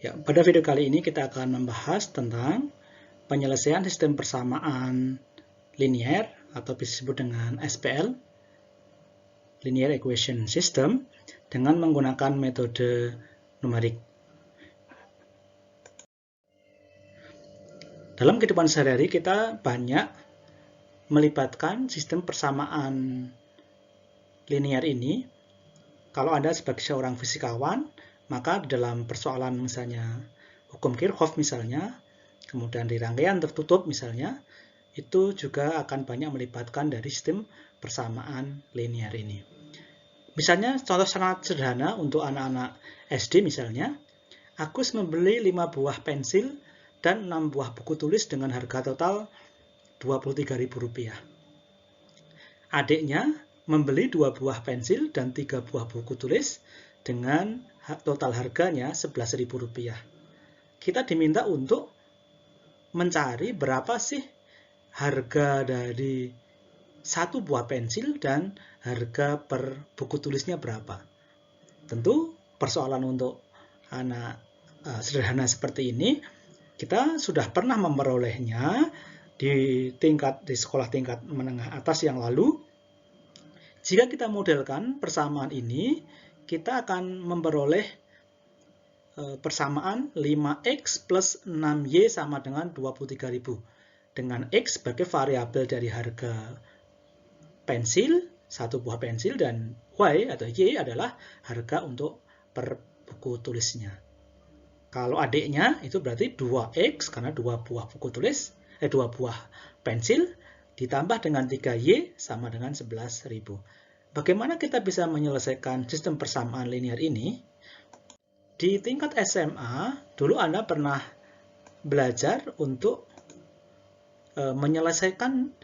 Ya, pada video kali ini kita akan membahas tentang penyelesaian sistem persamaan linear atau disebut dengan SPL, Linear Equation System, dengan menggunakan metode numerik. Dalam kehidupan sehari-hari kita banyak melibatkan sistem persamaan linear ini. Kalau Anda sebagai seorang fisikawan, maka di dalam persoalan misalnya hukum Kirchhoff misalnya, kemudian di rangkaian tertutup misalnya, itu juga akan banyak melibatkan dari sistem persamaan linear ini. Misalnya contoh sangat sederhana untuk anak-anak SD misalnya, Agus membeli 5 buah pensil dan 6 buah buku tulis dengan harga total Rp23.000. Adiknya membeli 2 buah pensil dan 3 buah buku tulis dengan total harganya Rp11.000. Kita diminta untuk mencari berapa sih harga dari satu buah pensil dan harga per buku tulisnya berapa. Tentu persoalan untuk anak sederhana seperti ini kita sudah pernah memperolehnya di sekolah tingkat menengah atas yang lalu. Jika kita modelkan persamaan ini, kita akan memperoleh persamaan 5x plus 6y sama dengan 23.000. Dengan x sebagai variabel dari harga pensil, satu buah pensil, dan y atau y adalah harga untuk per buku tulisnya. Kalau adiknya itu berarti 2x karena 2 buah buku tulis, 2 buah pensil, ditambah dengan 3y sama dengan 11.000. Bagaimana kita bisa menyelesaikan sistem persamaan linear ini? Di tingkat SMA, dulu Anda pernah belajar untuk menyelesaikan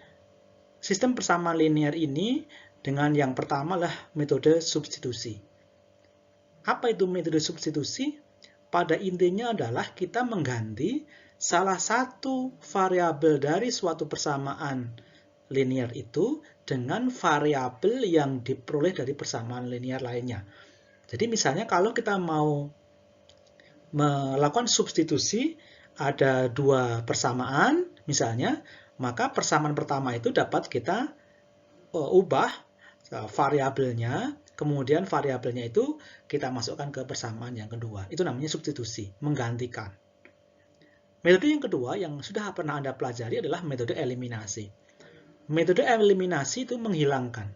sistem persamaan linear ini dengan yang pertama adalah metode substitusi. Apa itu metode substitusi? Pada intinya adalah kita mengganti salah satu variabel dari suatu persamaan linear itu dengan variabel yang diperoleh dari persamaan linear lainnya. Jadi misalnya kalau kita mau melakukan substitusi, ada dua persamaan misalnya, maka persamaan pertama itu dapat kita ubah variabelnya, kemudian variabelnya itu kita masukkan ke persamaan yang kedua. Itu namanya substitusi, menggantikan. Metode yang kedua yang sudah pernah Anda pelajari adalah metode eliminasi. Metode eliminasi itu menghilangkan,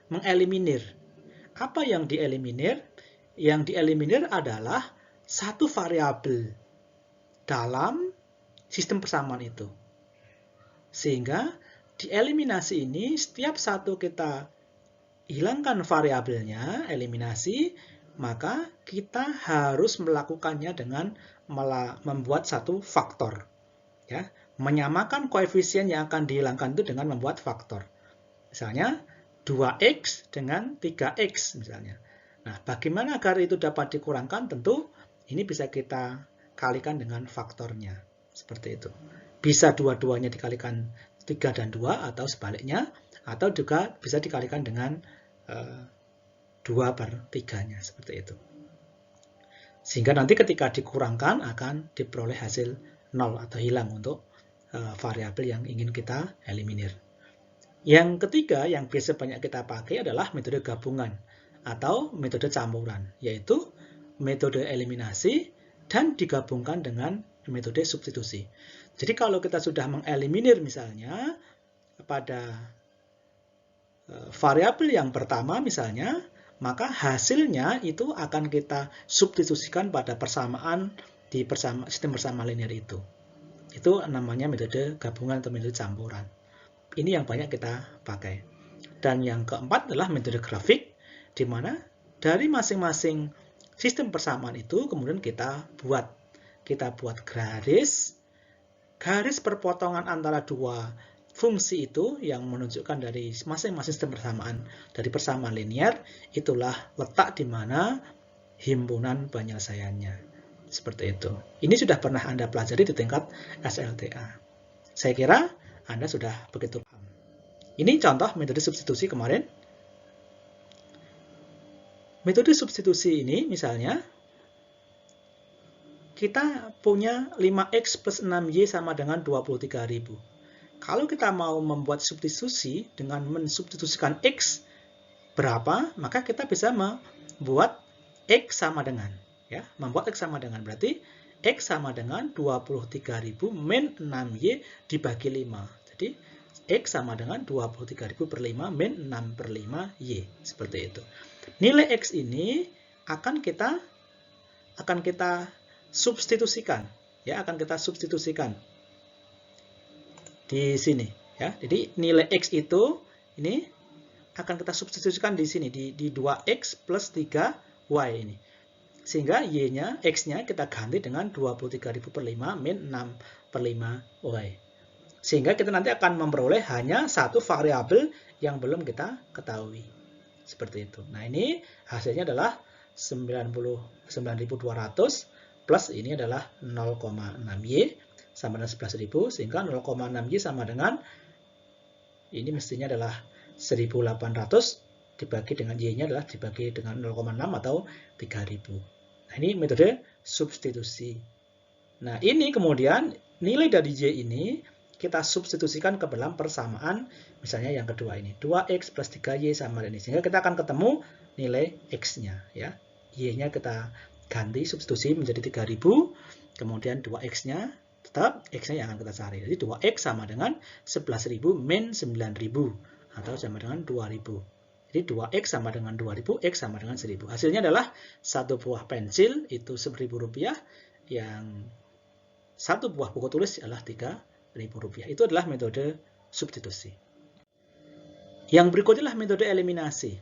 mengeliminir. Apa yang dieliminir? Yang dieliminir adalah satu variabel dalam sistem persamaan itu. Sehingga di eliminasi ini, setiap satu kita hilangkan variabelnya, eliminasi, maka kita harus melakukannya dengan membuat satu faktor. Ya, menyamakan koefisien yang akan dihilangkan itu dengan membuat faktor. Misalnya 2x dengan 3x misalnya. Nah, bagaimana agar itu dapat dikurangkan? Tentu ini bisa kita kalikan dengan faktornya. Seperti itu. Bisa dua-duanya dikalikan 3 dan 2 atau sebaliknya, atau juga bisa dikalikan dengan 2/3-nya, seperti itu. Sehingga nanti ketika dikurangkan akan diperoleh hasil 0 atau hilang untuk variabel yang ingin kita eliminir. Yang ketiga yang biasa banyak kita pakai adalah metode gabungan atau metode campuran, yaitu metode eliminasi dan digabungkan dengan metode substitusi. Jadi kalau kita sudah mengeliminir misalnya pada variabel yang pertama misalnya, maka hasilnya itu akan kita substitusikan pada persamaan di sistem persamaan linear itu. Itu namanya metode gabungan atau metode campuran. Ini yang banyak kita pakai. Dan yang keempat adalah metode grafik, di mana dari masing-masing sistem persamaan itu kemudian kita buat garis perpotongan antara dua fungsi itu yang menunjukkan dari masing-masing sistem persamaan dari persamaan linear, itulah letak di mana himpunan penyelesaiannya. Seperti itu. Ini sudah pernah Anda pelajari di tingkat SLTA. Saya kira Anda sudah begitu paham. Ini contoh metode substitusi kemarin. Metode substitusi ini misalnya kita punya 5X plus 6Y sama dengan 23.000. Kalau kita mau membuat substitusi dengan mensubstitusikan X berapa, maka kita bisa membuat X sama dengan, ya, membuat X sama dengan, berarti X sama dengan 23.000 min 6Y dibagi 5. Jadi X sama dengan 23.000 per 5 min 6 per 5Y. Seperti itu. Nilai X ini akan kita substitusikan, ya, akan kita substitusikan di sini, ya. Jadi nilai X itu ini akan kita substitusikan di sini di 2X plus 3Y ini. Sehingga Y-nya, X-nya kita ganti dengan 23.000 per 5 min 6 per 5Y. Sehingga kita nanti akan memperoleh hanya satu variabel yang belum kita ketahui. Seperti itu. Nah, ini hasilnya adalah 99.200 plus ini adalah 0,6Y sama dengan 11.000, sehingga 0,6Y sama dengan ini mestinya adalah 1.800 dibagi dengan Y-nya adalah dibagi dengan 0,6 atau 3.000. Nah, ini metode substitusi. Nah, ini kemudian nilai dari Y ini kita substitusikan ke dalam persamaan, misalnya yang kedua ini, 2X plus 3Y sama dengan ini. Sehingga kita akan ketemu nilai X-nya, ya. Y-nya kita ganti, substitusi menjadi 3.000, kemudian 2X-nya, tetap X-nya yang akan kita cari. Jadi 2X sama dengan 11.000 min 9.000, atau sama dengan 2.000. Jadi 2X sama dengan 2.000, X sama dengan 1.000. Hasilnya adalah satu buah pensil, itu Rp10.000, yang satu buah buku tulis adalah Rp3.000. Itu adalah metode substitusi. Yang berikutnya adalah metode eliminasi.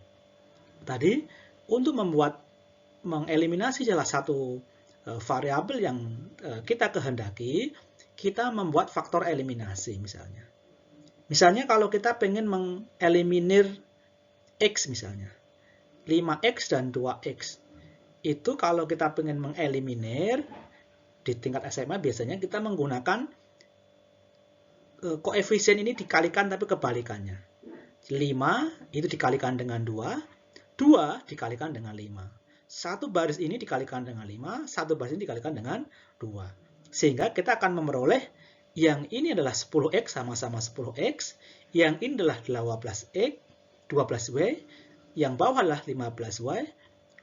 Tadi, untuk mengeliminasi salah satu variabel yang kita kehendaki, kita membuat faktor eliminasi misalnya. Misalnya kalau kita pengen mengeliminir X misalnya, 5X dan 2X. Itu kalau kita pengen mengeliminir, di tingkat SMA biasanya kita menggunakan koefisien ini dikalikan tapi kebalikannya. 5 itu dikalikan dengan 2, 2 dikalikan dengan 5. Satu baris ini dikalikan dengan 5, satu baris ini dikalikan dengan 2. Sehingga kita akan memperoleh yang ini adalah 10X sama-sama 10X, yang ini adalah 12Y, yang bawah adalah 15Y,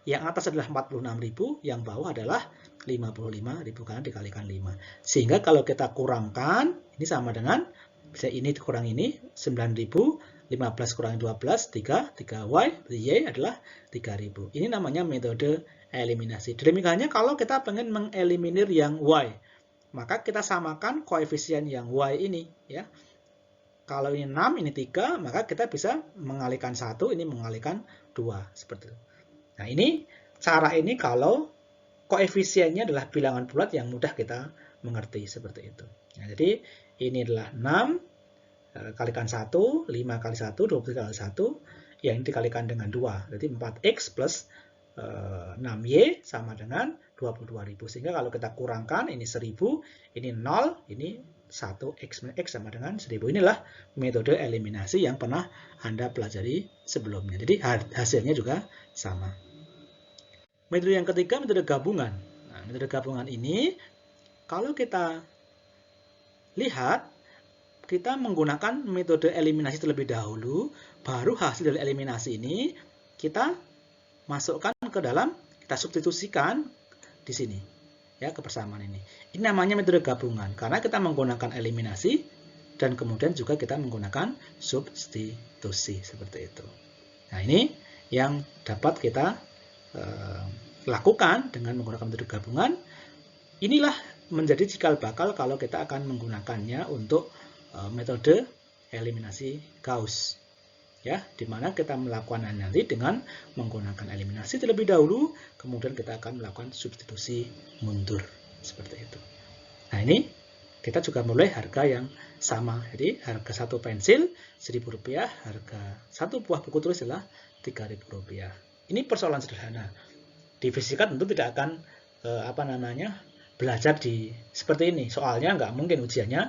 yang atas adalah 46.000, yang bawah adalah 55.000 karena dikalikan 5. Sehingga kalau kita kurangkan, ini sama dengan, bisa ini kurang ini, 9.000, 15 kurangi 12, 3Y, Y adalah 3.000. Ini namanya metode eliminasi. Demikiannya kalau kita pengen mengeliminir yang Y, maka kita samakan koefisien yang Y ini, ya. Kalau ini 6, ini 3, maka kita bisa mengalihkan 1, ini mengalihkan 2, seperti itu. Nah, ini cara ini kalau koefisiennya adalah bilangan bulat yang mudah kita mengerti, seperti itu. Nah, jadi ini adalah 6 kalikan 1, 5 kali 1, 23 kali 1, yang dikalikan dengan 2. Jadi 4X plus 6Y sama dengan 22.000. Sehingga kalau kita kurangkan, ini 1.000, ini 0, ini 1X sama dengan 1.000. Inilah metode eliminasi yang pernah Anda pelajari sebelumnya. Jadi hasilnya juga sama. Metode yang ketiga, metode gabungan. Nah, metode gabungan ini, kalau kita lihat, kita menggunakan metode eliminasi terlebih dahulu, baru hasil dari eliminasi ini kita masukkan ke dalam, kita substitusikan di sini, ya, ke persamaan ini. Ini namanya metode gabungan, karena kita menggunakan eliminasi dan kemudian juga kita menggunakan substitusi, seperti itu. Nah, ini yang dapat kita lakukan dengan menggunakan metode gabungan. Inilah menjadi cikal bakal kalau kita akan menggunakannya untuk metode eliminasi Gauss, ya, di mana kita melakukan nanti dengan menggunakan eliminasi terlebih dahulu, kemudian kita akan melakukan substitusi mundur, seperti itu. Nah, ini kita juga mulai harga yang sama, jadi harga satu pensil Rp1.000, harga satu buah buku tulis adalah Rp3.000. Ini persoalan sederhana. Di fisika tentu tidak akan belajar di seperti ini. Soalnya nggak mungkin ujiannya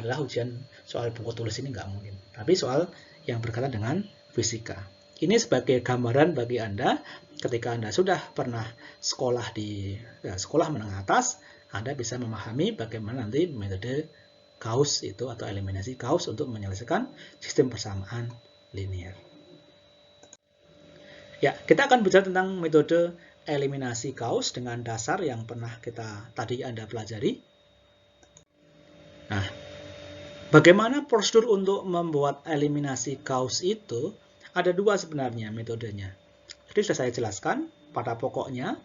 adalah ujian soal buku tulis, ini nggak mungkin. Tapi soal yang berkaitan dengan fisika. Ini sebagai gambaran bagi Anda ketika Anda sudah pernah sekolah di sekolah menengah atas, Anda bisa memahami bagaimana nanti metode Gauss itu atau eliminasi Gauss untuk menyelesaikan sistem persamaan linear. Ya, kita akan bicara tentang metode eliminasi Gauss dengan dasar yang pernah tadi Anda pelajari. Nah, bagaimana prosedur untuk membuat eliminasi Gauss itu? Ada dua sebenarnya metodenya. Jadi sudah saya jelaskan, pada pokoknya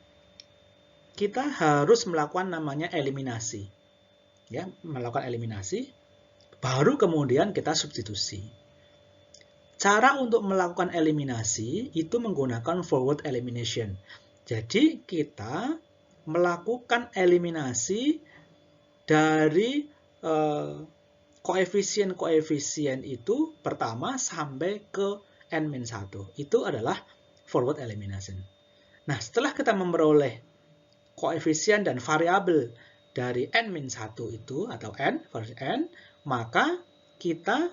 kita harus melakukan namanya eliminasi. Ya, melakukan eliminasi, baru kemudian kita substitusi. Cara untuk melakukan eliminasi itu menggunakan forward elimination. Jadi kita melakukan eliminasi dari koefisien-koefisien itu pertama sampai ke n-1. Itu adalah forward elimination. Nah, setelah kita memperoleh koefisien dan variabel dari n-1 itu atau n versus n, maka kita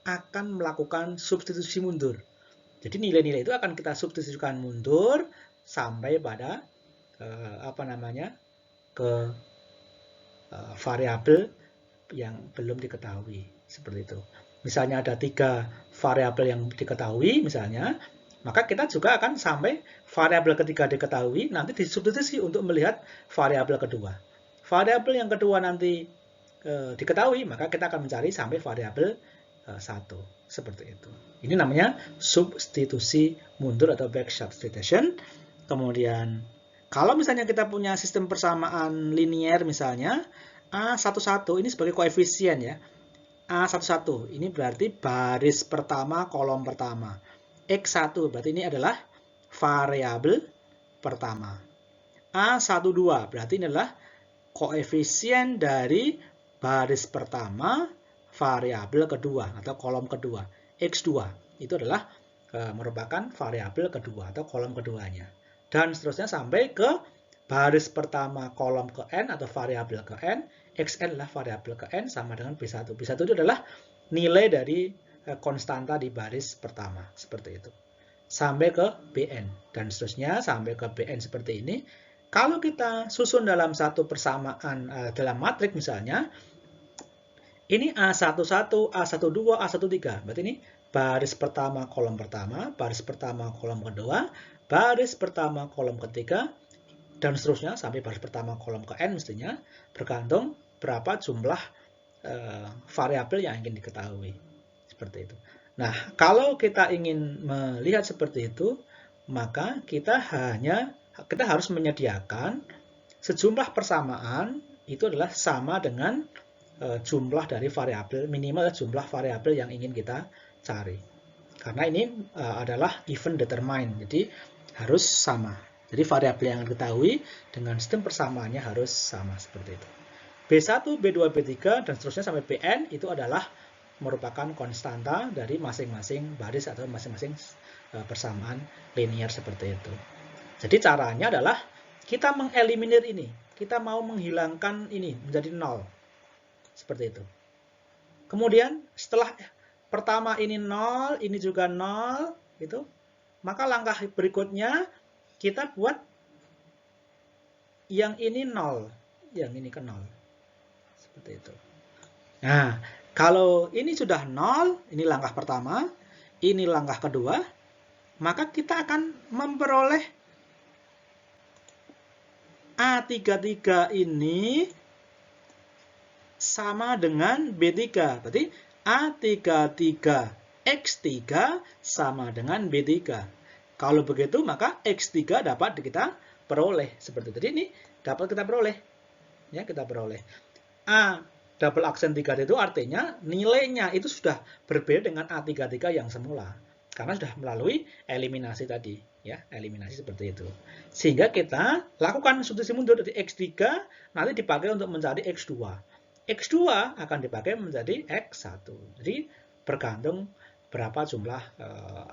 akan melakukan substitusi mundur. Jadi nilai-nilai itu akan kita substitusikan mundur sampai pada variabel yang belum diketahui, seperti itu. Misalnya ada 3 variabel yang diketahui misalnya, maka kita juga akan sampai variabel ketiga diketahui, nanti disubstitusi untuk melihat variabel kedua. Variabel yang kedua nanti diketahui, maka kita akan mencari sampai variabel 1, seperti itu. Ini namanya substitusi mundur atau back substitution. Kemudian kalau misalnya kita punya sistem persamaan linear misalnya, A11 ini sebagai koefisien ya. A11 ini berarti baris pertama kolom pertama. X1 berarti ini adalah variabel pertama. A12 berarti ini adalah koefisien dari baris pertama variabel kedua atau kolom kedua. X2 itu adalah merupakan variabel kedua atau kolom keduanya. Dan seterusnya sampai ke baris pertama kolom ke n atau variabel ke n. Xn adalah variabel ke n sama dengan B1. B1 itu adalah nilai dari konstanta di baris pertama, seperti itu. Sampai ke Bn dan seterusnya sampai ke Bn seperti ini. Kalau kita susun dalam satu persamaan dalam matrik misalnya, ini A11, A12, A13. Berarti ini baris pertama kolom pertama, baris pertama kolom kedua, baris pertama kolom ketiga, dan seterusnya sampai baris pertama kolom ke n mestinya, bergantung berapa jumlah variabel yang ingin diketahui. Seperti itu. Nah, kalau kita ingin melihat seperti itu, maka kita harus menyediakan sejumlah persamaan itu adalah sama dengan jumlah dari variabel, minimal jumlah variabel yang ingin kita cari. Karena ini adalah event determined, jadi harus sama. Jadi variabel yang diketahui dengan sistem persamaannya harus sama, seperti itu. B1, B2, B3, dan seterusnya sampai Bn itu adalah merupakan konstanta dari masing-masing baris atau masing-masing persamaan linear seperti itu. Jadi caranya adalah kita mengeliminir ini. Kita mau menghilangkan ini menjadi 0. Seperti itu. Kemudian setelah pertama ini 0, ini juga 0, gitu. Maka langkah berikutnya kita buat yang ini 0, yang ini ke 0. Seperti itu. Nah, kalau ini sudah 0, ini langkah pertama, ini langkah kedua, maka kita akan memperoleh A33 ini sama dengan B3. Berarti A33X3 sama dengan B3. Kalau begitu, maka X3 dapat kita peroleh. Seperti tadi ini dapat kita peroleh. Ya, kita peroleh. A double aksen 3 itu artinya nilainya itu sudah berbeda dengan A33 yang semula. Karena sudah melalui eliminasi tadi. Ya, eliminasi seperti itu. Sehingga kita lakukan substitusi mundur dari X3 nanti dipakai untuk mencari X2. X2 akan dipakai menjadi X1. Jadi bergantung berapa jumlah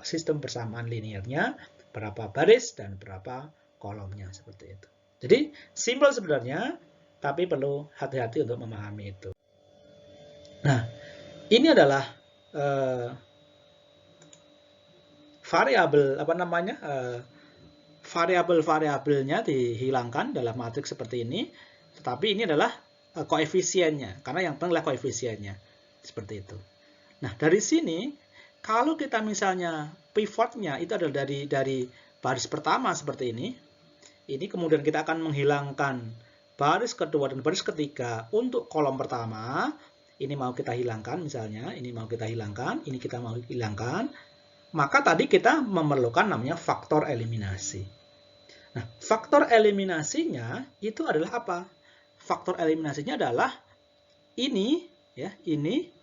sistem persamaan linearnya, berapa baris, dan berapa kolomnya, seperti itu. Jadi simpel sebenarnya, tapi perlu hati-hati untuk memahami itu. Nah, ini adalah variabel variabel-variabelnya dihilangkan dalam matriks seperti ini. tetapi ini adalah koefisiennya, karena yang penting adalah koefisiennya. Seperti itu. Nah, dari sini, kalau kita misalnya pivotnya itu adalah dari baris pertama seperti ini kemudian kita akan menghilangkan baris kedua dan baris ketiga untuk kolom pertama, ini mau kita hilangkan misalnya, ini mau kita hilangkan, ini kita mau hilangkan, maka tadi kita memerlukan namanya faktor eliminasi. Nah, faktor eliminasinya itu adalah apa? Faktor eliminasinya adalah ini, ya, ini,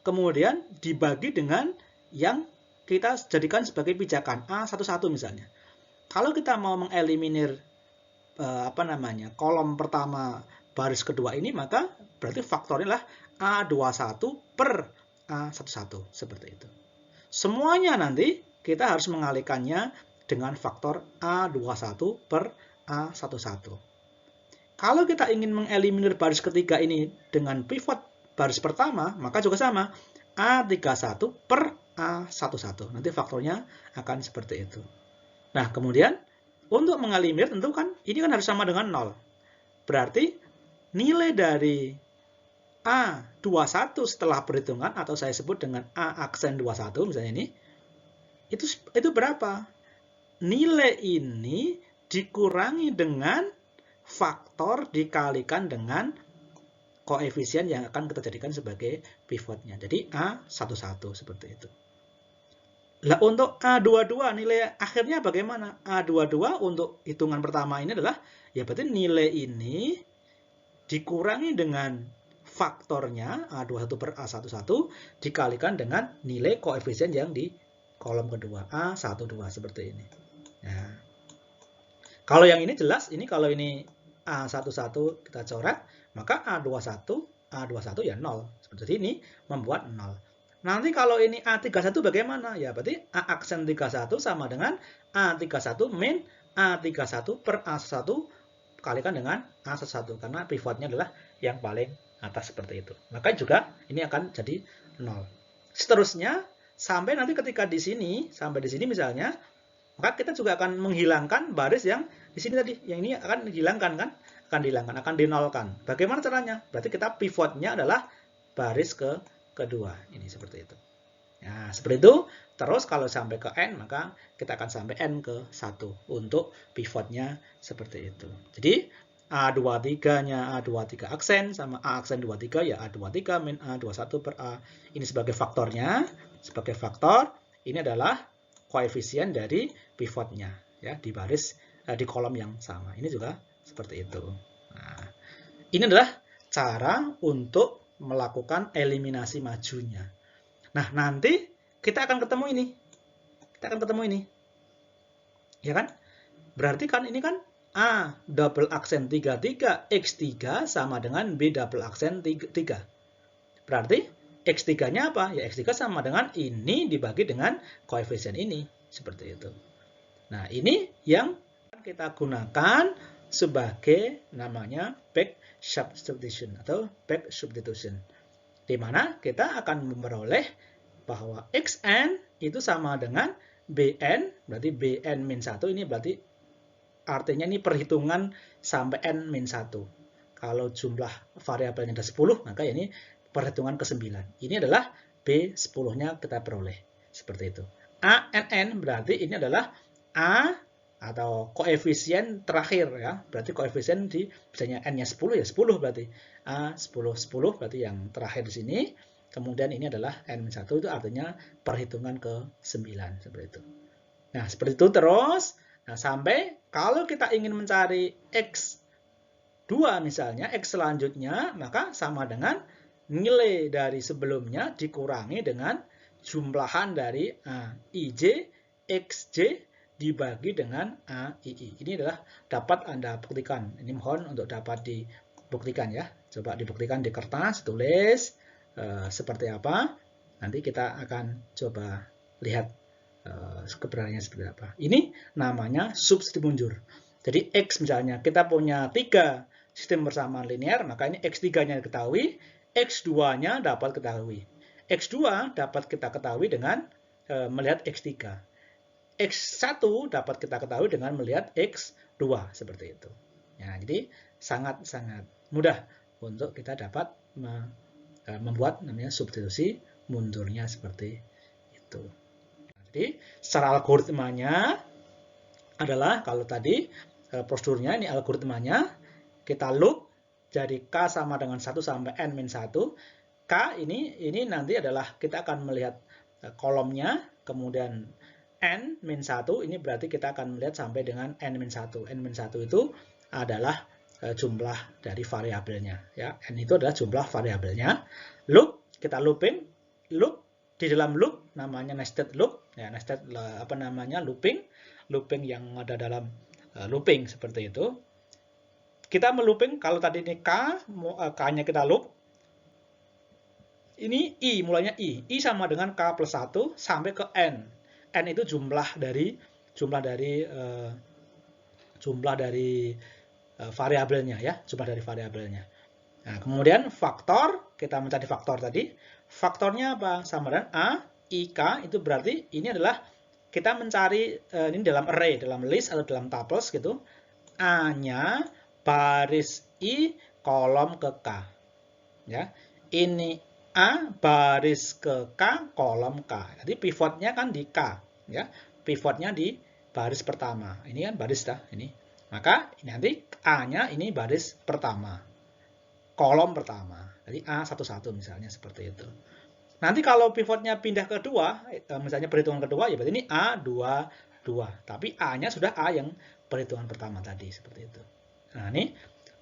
kemudian dibagi dengan yang kita jadikan sebagai pijakan A11 misalnya. Kalau kita mau mengeliminir kolom pertama baris kedua ini, maka berarti faktornya adalah A21 per A11 seperti itu. Semuanya nanti kita harus mengalihkannya dengan faktor A21 per A11. Kalau kita ingin mengeliminir baris ketiga ini dengan pivot baris pertama, maka juga sama. A31 per A11. Nanti faktornya akan seperti itu. Nah, kemudian untuk mengeliminir tentu kan ini kan harus sama dengan 0. Berarti nilai dari A21 setelah perhitungan, atau saya sebut dengan A aksen 21 misalnya ini, itu berapa? Nilai ini dikurangi dengan faktor dikalikan dengan koefisien yang akan kita jadikan sebagai pivotnya. Jadi A11 seperti itu. Nah, untuk A22 nilai akhirnya bagaimana? A22 untuk hitungan pertama ini adalah, ya berarti nilai ini dikurangi dengan faktornya A21 per A11 dikalikan dengan nilai koefisien yang di kolom kedua, A12 seperti ini. Nah, kalau yang ini jelas, ini kalau ini A11 kita coret, maka A21 ya 0. Seperti ini membuat 0. Nanti kalau ini A31 bagaimana? Ya berarti A aksen 31 sama dengan A31 min A31 per A1 kalikan dengan A1 karena pivotnya adalah yang paling atas seperti itu. Maka juga ini akan jadi 0. Seterusnya sampai nanti ketika di sini, sampai di sini misalnya, maka kita juga akan menghilangkan baris yang di sini tadi. Yang ini akan dihilangkan kan? Akan dihilangkan, akan dinolkan. Bagaimana caranya? Berarti kita pivotnya adalah baris kedua. Ini seperti itu. Nah, seperti itu. Terus kalau sampai ke N, maka kita akan sampai N ke 1 untuk pivotnya seperti itu. Jadi A23-nya A23 aksen sama A aksen 23 ya A23 min A21 per A. Ini sebagai faktornya. Sebagai faktor, ini adalah koefisien dari pivotnya ya di baris di kolom yang sama. Ini juga seperti itu. Nah, ini adalah cara untuk melakukan eliminasi majunya. Nah, nanti kita akan ketemu ini. Kita akan ketemu ini. Ya kan? Berarti kan ini kan A double aksen 33 X3 sama dengan B double aksen 3. Berarti X3-nya apa? Ya X3 sama dengan ini dibagi dengan koefisien ini. Seperti itu. Nah, ini yang kita gunakan sebagai namanya back substitution atau back substitution. Di mana kita akan memperoleh bahwa Xn itu sama dengan Bn, berarti Bn min 1 ini berarti artinya ini perhitungan sampai N-1. Kalau jumlah variabelnya ada 10, maka ini perhitungan ke-9. Ini adalah B10-nya kita peroleh. Seperti itu. ANN berarti ini adalah A atau koefisien terakhir ya. Berarti koefisien di misalnya N-nya 10 ya 10 berarti. A10 berarti yang terakhir di sini. Kemudian ini adalah N-1 itu artinya perhitungan ke-9 seperti itu. Nah, seperti itu terus. Nah, sampai kalau kita ingin mencari X2 misalnya, X selanjutnya, maka sama dengan nilai dari sebelumnya dikurangi dengan jumlahan dari IJ, XJ dibagi dengan AII. Ini adalah dapat Anda buktikan. Ini mohon untuk dapat dibuktikan ya. Coba dibuktikan di kertas, tulis seperti apa. Nanti kita akan coba lihat keberaniannya seperti apa. Ini namanya substitusi mundur. Jadi X misalnya kita punya 3 sistem persamaan linear, maka ini X3-nya diketahui, X2-nya dapat ketahui. X2 dapat kita ketahui dengan melihat X3. X1 dapat kita ketahui dengan melihat X2 seperti itu. Ya, jadi sangat-sangat mudah untuk kita dapat membuat namanya substitusi mundurnya seperti itu. Jadi secara algoritmanya adalah kalau tadi prosedurnya ini algoritmanya kita loop jadi K sama dengan 1 sampai N-1. K ini nanti adalah kita akan melihat kolomnya, kemudian N-1 ini berarti kita akan melihat sampai dengan N-1. N-1 itu adalah jumlah dari variabelnya, ya. N itu adalah jumlah variabelnya. Loop, kita looping, loop di dalam loop namanya nested loop, ya, nested apa namanya looping yang ada dalam looping seperti itu. Kita melooping kalau tadi ini K-nya kita loop. Ini I, mulainya I. I sama dengan K plus 1 sampai ke N. N itu jumlah dari variabelnya, ya, jumlah dari variabelnya. Nah, kemudian faktor, kita mencari faktor tadi. Faktornya apa? Sama dengan A, IK, itu berarti ini adalah kita mencari ini dalam array, dalam list atau dalam tuples gitu. A-nya baris I kolom ke K. Ya. Ini A baris ke K kolom K. Jadi pivotnya kan di K, ya. Pivotnya di baris pertama. Ini kan baris dah ini. Maka ini nanti A-nya ini baris pertama. Kolom pertama. Jadi A11 misalnya seperti itu. Nanti kalau pivotnya pindah ke kedua, misalnya perhitungan kedua, ya berarti ini A22. Tapi A-nya sudah A yang perhitungan pertama tadi, seperti itu. Nah, ini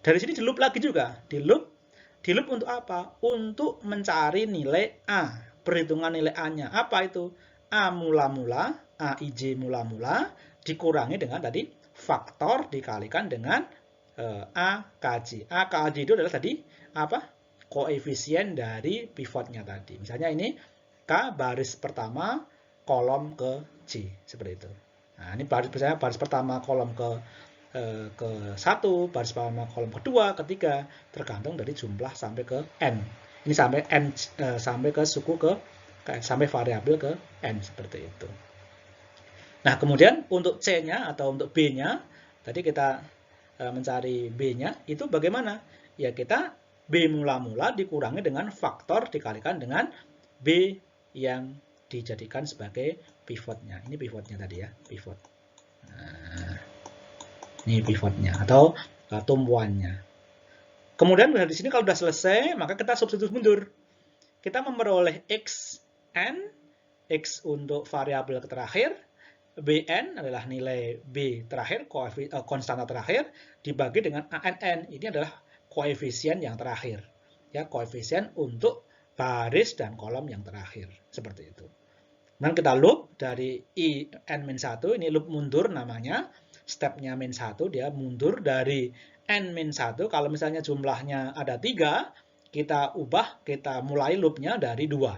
dari sini di loop lagi juga. Di loop untuk apa? Untuk mencari nilai A. Perhitungan nilai A-nya. Apa itu? A mula-mula, AIJ mula-mula, dikurangi dengan tadi faktor dikalikan dengan AKJ. AKJ itu adalah tadi apa? Koefisien dari pivotnya tadi. Misalnya ini K baris pertama kolom ke J, seperti itu. Nah, ini misalnya baris pertama kolom ke 1, baris pertama kolom kedua, ketiga, tergantung dari jumlah sampai ke N. Ini sampai N sampai ke suku sampai variabel ke N, seperti itu. Nah, kemudian untuk C-nya atau untuk B-nya, tadi kita mencari B-nya, itu bagaimana? Ya, kita B mula-mula dikurangi dengan faktor dikalikan dengan B yang dijadikan sebagai pivotnya. Ini pivotnya tadi ya, pivot. Nah, ini pivotnya atau tumpuannya. Kemudian di sini kalau sudah selesai, maka kita substitusi mundur. Kita memperoleh Xn, X untuk variabel terakhir, Bn adalah nilai B terakhir, konstanta terakhir, dibagi dengan ANN. Ini adalah koefisien yang terakhir, ya, koefisien untuk baris dan kolom yang terakhir, seperti itu. Dan kita loop dari I n-1, ini loop mundur namanya, stepnya -1, dia mundur dari n-1, kalau misalnya jumlahnya ada 3, kita mulai loopnya dari 2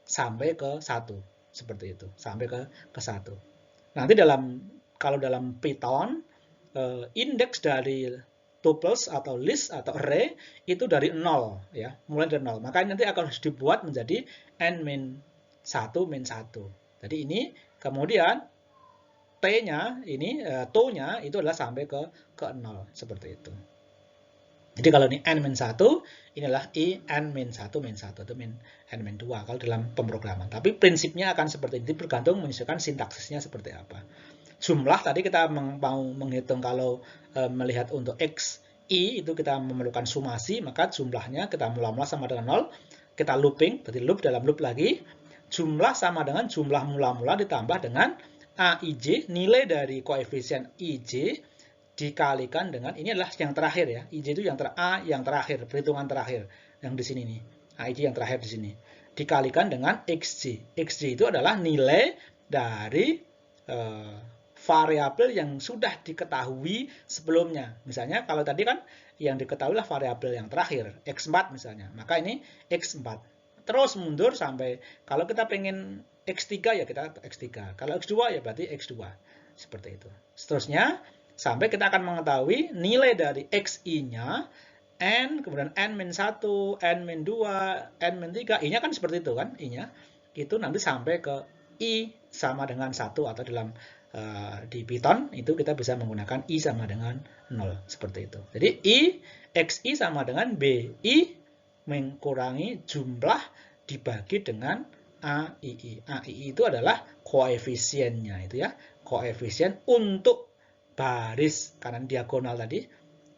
sampai ke 1, seperti itu, sampai ke 1. Nanti kalau dalam Python, indeks dari tuples atau list atau array itu dari 0, ya, mulai dari 0. Maka nanti akan harus dibuat menjadi n-1 Jadi ini kemudian t-nya ini to-nya itu adalah sampai ke 0, seperti itu. Jadi kalau ini n-1, inilah i n-1 itu n-2 kalau dalam pemrograman. Tapi prinsipnya akan seperti ini, bergantung menyesuaikan sintaksisnya seperti apa. Jumlah tadi kita mau menghitung kalau melihat untuk X, I itu kita memerlukan sumasi, maka jumlahnya kita mula-mula sama dengan 0, kita looping, berarti loop dalam loop lagi, jumlah sama dengan jumlah mula-mula ditambah dengan AIJ, nilai dari koefisien IJ, dikalikan dengan, ini adalah yang terakhir ya, IJ itu yang terakhir, perhitungan terakhir, yang di sini nih, AIJ yang terakhir di sini, dikalikan dengan XJ. XJ itu adalah nilai dari variabel yang sudah diketahui sebelumnya. Misalnya kalau tadi kan yang diketahui lah variabel yang terakhir, X4 misalnya. Maka ini X4. Terus mundur sampai, kalau kita pengen X3 ya kita X3. Kalau X2 ya berarti X2. Seperti itu. Seterusnya, sampai kita akan mengetahui nilai dari XI-nya, N, kemudian N-1, N-2, N-3. I-nya kan seperti itu kan, I-nya. Itu nanti sampai ke I sama dengan 1 atau dalam di Python itu kita bisa menggunakan I sama dengan 0 seperti itu. Jadi I XI sama dengan BI mengurangi jumlah dibagi dengan AII. AII itu adalah koefisiennya itu ya, koefisien untuk baris kanan diagonal tadi.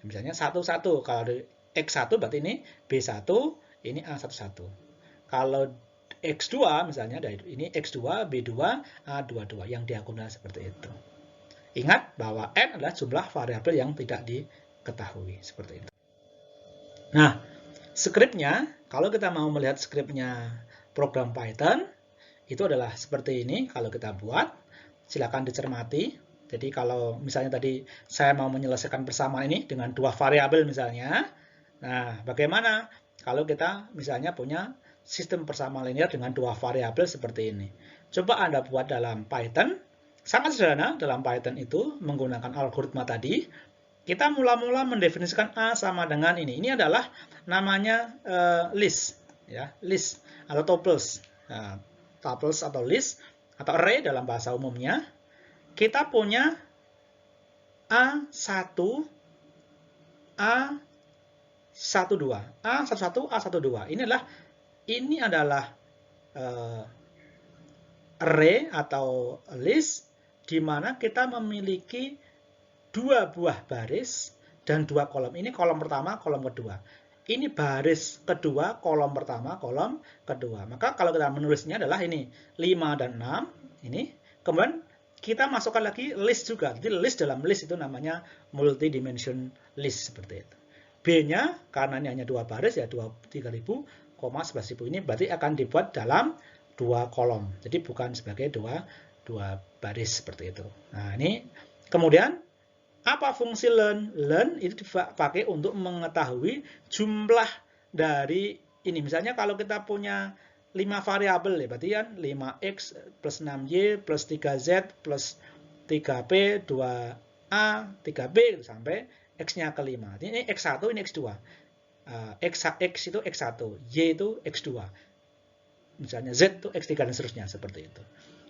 Misalnya 1 1, kalau X1 berarti ini B1, ini A11. Kalau X2 misalnya dari ini X2, B2, A22 yang diagonal seperti itu. Ingat bahwa N adalah jumlah variabel yang tidak diketahui seperti itu. Nah, skripnya, kalau kita mau melihat skripnya program Python, itu adalah seperti ini kalau kita buat. Silakan dicermati. Jadi kalau misalnya tadi saya mau menyelesaikan persamaan ini dengan dua variabel misalnya. Nah, bagaimana kalau kita misalnya punya sistem persamaan linear dengan dua variabel seperti ini. Coba Anda buat dalam Python. Sangat sederhana dalam Python itu menggunakan algoritma tadi. Kita mula-mula mendefinisikan A sama dengan ini. Ini adalah namanya list, ya, list atau tuples. Tuples atau list atau array dalam bahasa umumnya. Kita punya A1, A12, A11, A12. Ini adalah array atau list di mana kita memiliki dua buah baris dan dua kolom. Ini kolom pertama, kolom kedua. Ini baris kedua, kolom pertama, kolom kedua. Maka kalau kita menulisnya adalah ini 5 dan 6. Ini. Kemudian kita masukkan lagi list juga. Jadi list dalam list itu namanya multi-dimension list seperti itu. B-nya karena ini hanya dua baris ya 3000, 11.000 ini berarti akan dibuat dalam dua kolom. Jadi bukan sebagai dua baris seperti itu. Nah, ini kemudian apa fungsi learn? Learn itu dipakai untuk mengetahui jumlah dari ini. Misalnya kalau kita punya 5 variabel ya, berarti kan 5x plus 6y plus 3z plus 3p, 2a, 3b sampai x-nya ke 5. Ini x1, ini x2. X itu x1, y itu x2. Misalnya z itu x3 dan seterusnya seperti itu.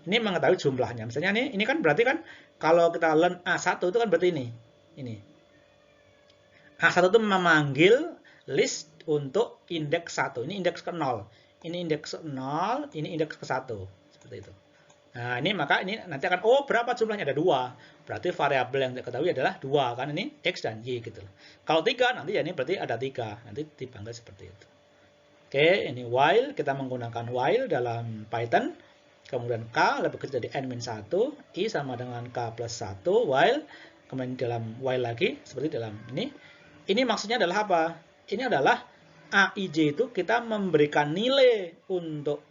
Ini mengetahui jumlahnya. Misalnya ini kan berarti kan kalau kita learn A1 itu kan berarti ini. A1 itu memanggil list untuk indeks 1. Ini indeks ke 0. Ini indeks 0, ini indeks ke 1. Seperti itu. Nah, maka ini nanti akan, berapa jumlahnya? Ada 2. Berarti variabel yang diketahui adalah 2. Kan ini X dan Y gitu. Kalau 3, nanti ya ini berarti ada 3. Nanti dipanggil seperti itu. Oke, ini while. Kita menggunakan while dalam Python. Kemudian K lebih kecil dari N-1. I sama dengan K plus 1. While. Kemudian dalam while lagi. Seperti dalam ini. Ini maksudnya adalah apa? Ini adalah AIJ itu kita memberikan nilai untuk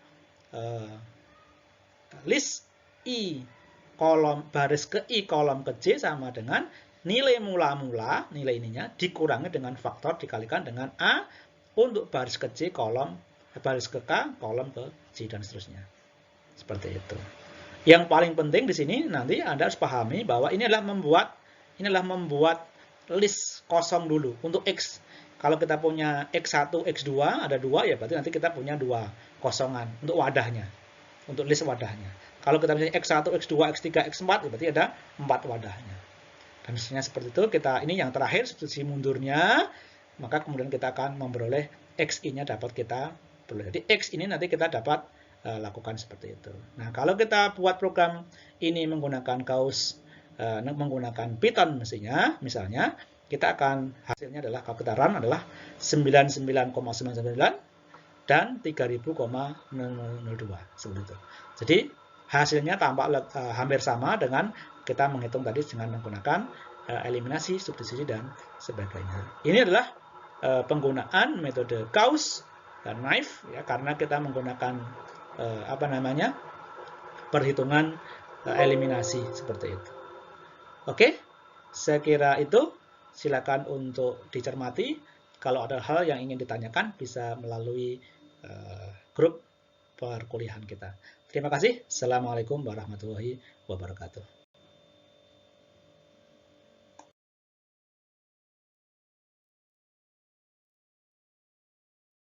list I kolom baris ke I kolom ke J sama dengan nilai mula-mula, nilai ininya dikurangi dengan faktor dikalikan dengan A untuk baris ke J kolom, baris ke K kolom ke J dan seterusnya. Seperti itu. Yang paling penting di sini nanti Anda harus pahami bahwa ini adalah membuat list kosong dulu untuk X. Kalau kita punya X1, X2, ada 2, ya berarti nanti kita punya 2 kosongan untuk wadahnya. Untuk list wadahnya. Kalau kita punya X1, X2, X3, X4, ya berarti ada 4 wadahnya. Dan seterusnya seperti itu. Ini yang terakhir, substitusi mundurnya. Maka kemudian kita akan memperoleh XI-nya dapat kita peroleh. Jadi X ini nanti kita dapat lakukan seperti itu. Nah, kalau kita buat program ini menggunakan menggunakan Python misalnya, kita akan hasilnya adalah kalau kita run adalah 99,99 dan 3000,002 seperti itu. Jadi hasilnya tampak hampir sama dengan kita menghitung tadi dengan menggunakan eliminasi, substitusi dan sebagainya. Ini adalah penggunaan metode Gauss dan knife ya, karena kita menggunakan perhitungan eliminasi seperti itu. Oke, saya kira itu. Silakan untuk dicermati. Kalau ada hal yang ingin ditanyakan, bisa melalui grup perkuliahan kita. Terima kasih. Assalamualaikum warahmatullahi wabarakatuh.